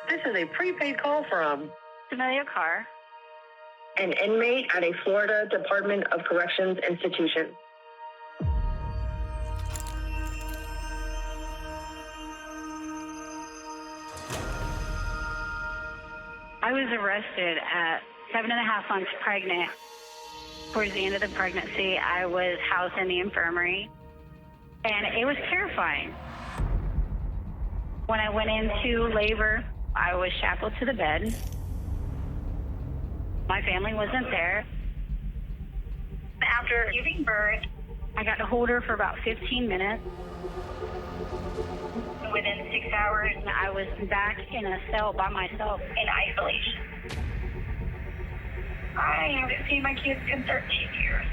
This is a prepaid call from Emilia Carr, an inmate at a Florida Department of Corrections institution. I was arrested at 7.5 months pregnant. Towards the end of the pregnancy, I was housed in the infirmary, and it was terrifying. When I went into labor, I was shackled to the bed. My family wasn't there. After giving birth, I got to hold her for about 15 minutes. Within 6 hours, I was back in a cell by myself in isolation. I haven't seen my kids in 13 years.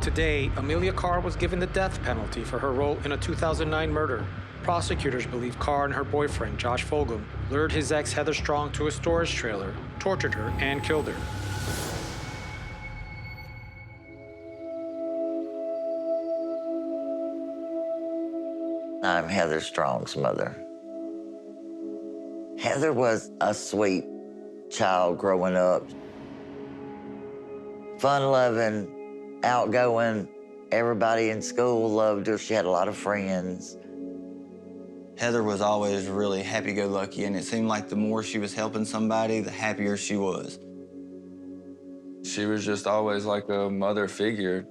Today, Emilia Carr was given the death penalty for her role in a 2009 murder. Prosecutors believe Carr and her boyfriend, Josh Fulgham, lured his ex Heather Strong to a storage trailer, tortured her, and killed her. I'm Heather Strong's mother. Heather was a sweet child growing up. Fun-loving, outgoing. Everybody in school loved her. She had a lot of friends. Heather was always really happy-go-lucky, and it seemed like the more she was helping somebody, the happier she was. She was just always like a mother figure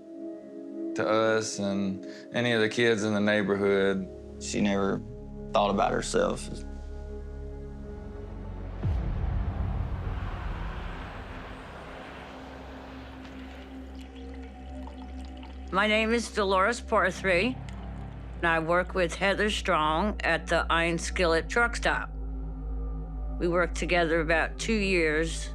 to us and any of the kids in the neighborhood. She never thought about herself. My name is Dolores Parthry, and I work with Heather Strong at the Iron Skillet truck stop. We worked together about 2 years.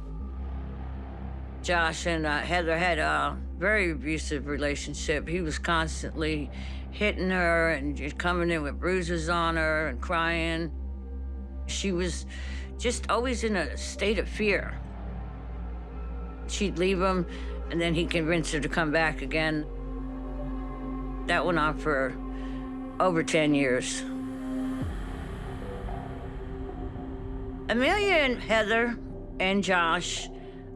Josh and Heather had a very abusive relationship. He was constantly hitting her and just coming in with bruises on her and crying. She was just always in a state of fear. She'd leave him, and then he'd convince her to come back again. That went on for over 10 years. Emilia and Heather and Josh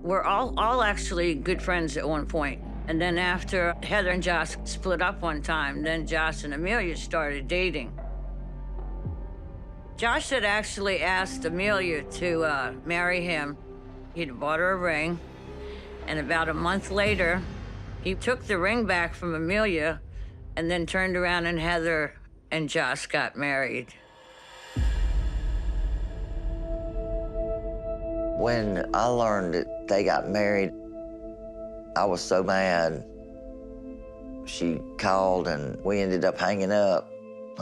were all actually good friends at one point. And then after Heather and Josh split up one time, then Josh and Emilia started dating. Josh had actually asked Emilia to marry him. He'd bought her a ring, and about a month later, he took the ring back from Emilia and then turned around and Heather and Josh got married. When I learned that they got married, I was so mad. She called and we ended up hanging up.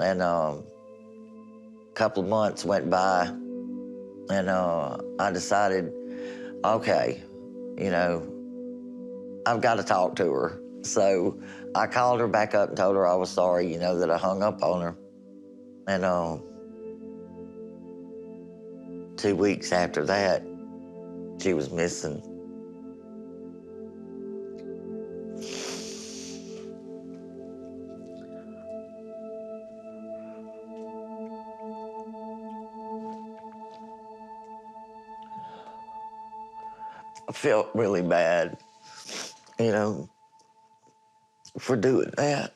And a couple of months went by and I decided, okay, you know, I've got to talk to her. So I called her back up and told her I was sorry, you know, that I hung up on her. And 2 weeks after that, she was missing. I felt really bad, you know, for doing that.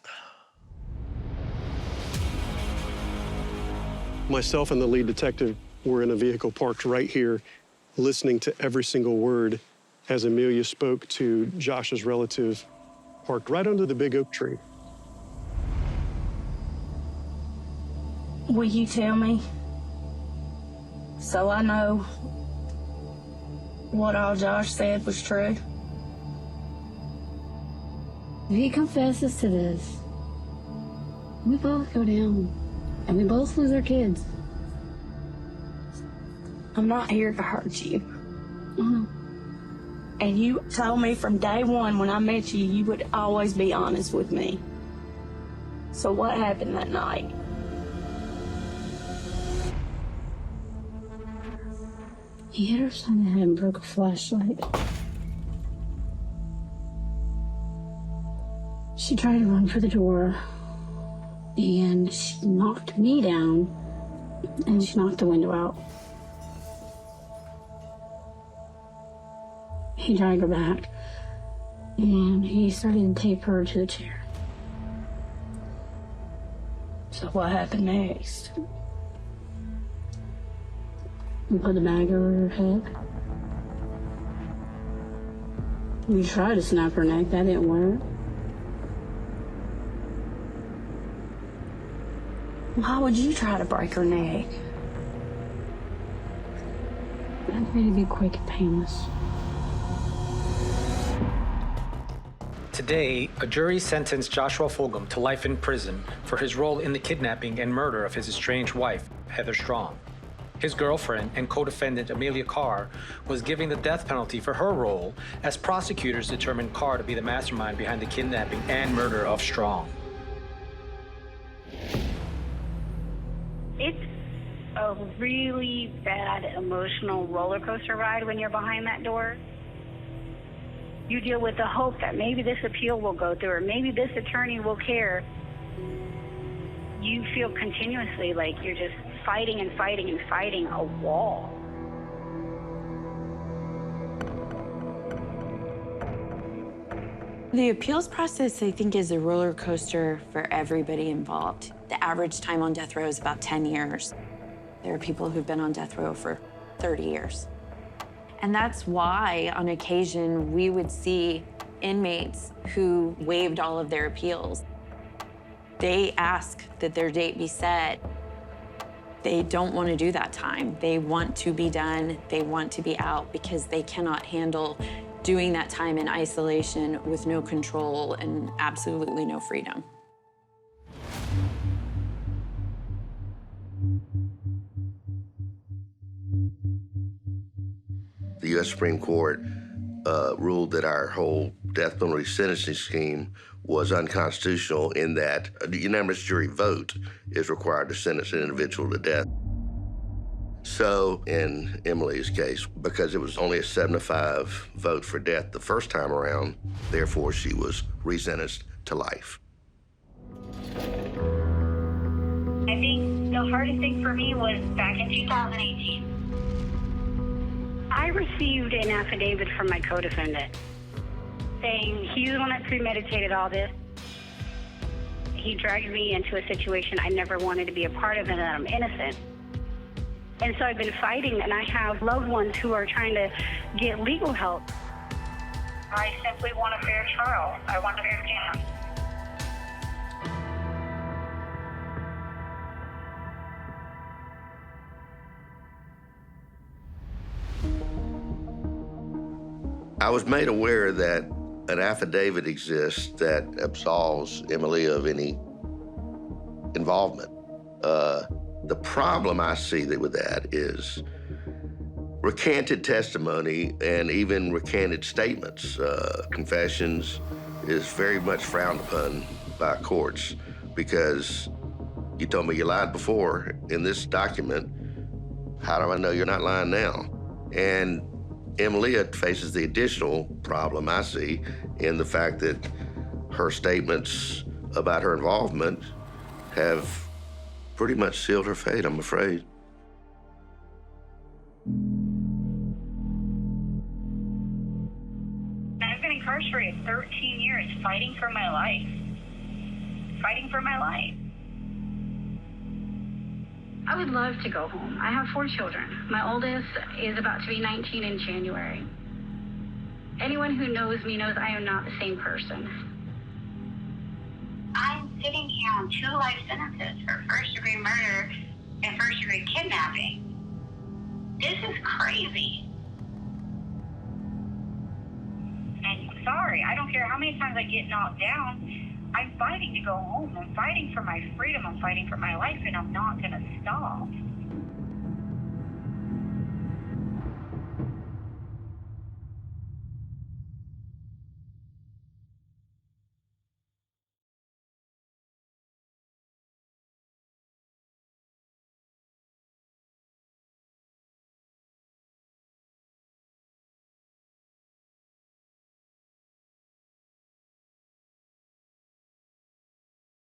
Myself and the lead detective were in a vehicle parked right here, listening to every single word as Emilia spoke to Josh's relative, parked right under the big oak tree. Will you tell me so I know what all Josh said was true? If he confesses to this, we both go down and we both lose our kids. I'm not here to hurt you. And you told me from day one when I met you, you would always be honest with me. So what happened that night? He hit her son in the head and broke a flashlight. She tried to run for the door, and she knocked me down and she knocked the window out. He dragged her back, and he started to tape her to the chair. So what happened next? We put the bag over her head. We tried to snap her neck. That didn't work. Why would you try to break her neck? I'm ready to be quick and painless. Today, a jury sentenced Joshua Fulgham to life in prison for his role in the kidnapping and murder of his estranged wife, Heather Strong. His girlfriend and co-defendant Emilia Carr was given the death penalty for her role as prosecutors determined Carr to be the mastermind behind the kidnapping and murder of Strong. It's a really bad emotional roller coaster ride when you're behind that door. You deal with the hope that maybe this appeal will go through or maybe this attorney will care. You feel continuously like you're just fighting and fighting and fighting a wall. The appeals process, I think, is a roller coaster for everybody involved. The average time on death row is about 10 years. There are people who've been on death row for 30 years. And that's why, on occasion, we would see inmates who waived all of their appeals. They ask that their date be set. They don't want to do that time. They want to be done. They want to be out because they cannot handle doing that time in isolation with no control and absolutely no freedom. The U.S. Supreme Court ruled that our whole death penalty sentencing scheme was unconstitutional in that a unanimous jury vote is required to sentence an individual to death. So in Emilia's case, because it was only a 7-5 vote for death the first time around, therefore she was resentenced to life. I think the hardest thing for me was back in 2018. I received an affidavit from my co-defendant saying he's the one that premeditated all this. He dragged me into a situation I never wanted to be a part of and that I'm innocent. And so I've been fighting, and I have loved ones who are trying to get legal help. I simply want a fair trial. I want a fair chance. I was made aware that an affidavit exists that absolves Emilia of any involvement. The problem I see with that is recanted testimony and even recanted statements, confessions, is very much frowned upon by courts because you told me you lied before in this document. How do I know you're not lying now? And Emilia faces the additional problem I see in the fact that her statements about her involvement have pretty much sealed her fate, I'm afraid. I've been incarcerated 13 years fighting for my life. Fighting for my life. I would love to go home. I have 4 children. My oldest is about to be 19 in January. Anyone who knows me knows I am not the same person. I'm sitting here on 2 life sentences for first-degree murder and first-degree kidnapping. This is crazy. And sorry, I don't care how many times I get knocked down. I'm fighting to go home. I'm fighting for my freedom. I'm fighting for my life, and I'm not going to stop.